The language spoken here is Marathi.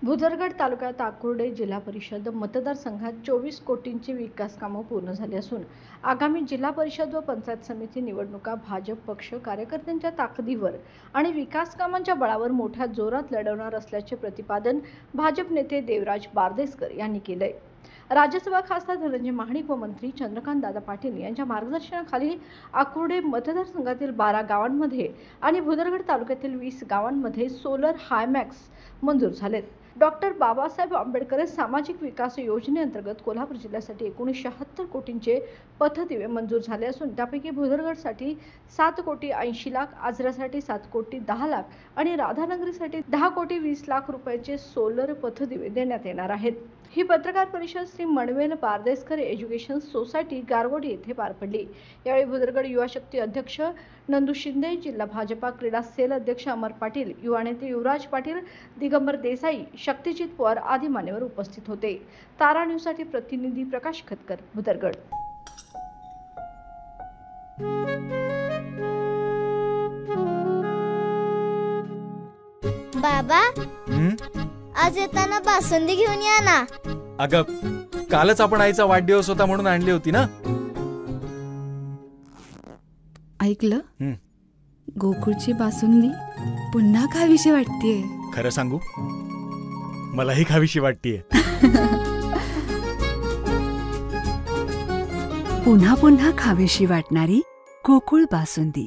भुदरगड तालुक्यात आकुर्डे जिल्हा परिषद मतदारसंघात 24 कोटींची विकास कामं पूर्ण झाली असून आगामी जिल्हा परिषद व पंचायत समिती निवडणुका भाजप पक्ष कार्यकर्त्यांच्या ताकदीवर आणि विकास कामांच्या बळावर मोठ्या जोरात लढवणार असल्याचे प्रतिपादन भाजप नेते देवराज बारदेसकर यांनी केले। राज्यसभा खासदार धनंजय महाडिक व मंत्री चंद्रकांत दादा पाटील यांच्या मार्गदर्शनाखाली आकुर्डे मतदारसंघातील 12 गावांमध्ये आणि भुदरगड तालुक्यातील 20 गावांमध्ये सोलर हायमॅक्स मंजूर झालेत। डॉक्टर बाबासाहेब आंबेडकर सामाजिक विकास योजनेअंतर्गत कोल्हापूर जिल्ह्यासाठी 1976 कोटींचे पथदिवे मंजूर झाले असून त्यापैकी भुदरगडसाठी 7 कोटी 80 लाख, आजरासाठी 7 कोटी 10 लाख आणि राधानगरीसाठी 10 कोटी 20 लाख रुपयाचे सोलर पथदिवे देण्यात येणार आहेत। ही पत्रकार परिषद श्री मणवेल बारदेसकर एज्युकेशन सोसायटी गारगोडी येथे पार पडली। यावेळी भुदरगड युवा शक्ती अध्यक्ष नंदू शिंदे, जिल्हा भाजपा क्रीडा सेल अध्यक्ष अमर पाटील, युवा नेते युवराज पाटील, दिगंबर देसाई, शक्तिजित पवार आदी मान्यवर उपस्थित होते। तारा न्यूज साठी प्रतिनिधी प्रकाश खतकर, भुदरगड। बाबा, आज येताना बासुंदी घेऊन या ना। अगं, कालच आपण आईचा वाढदिवस होता म्हणून आणली होती ना। ऐकलं, गोकुळची बासुंदी पुन्हा खावीशी वाटतेय। खरं सांगू, मलाही खावीशी वाटतेय। पुन्हा पुन्हा खावीशी वाटणारी गोकुळ बासुंदी।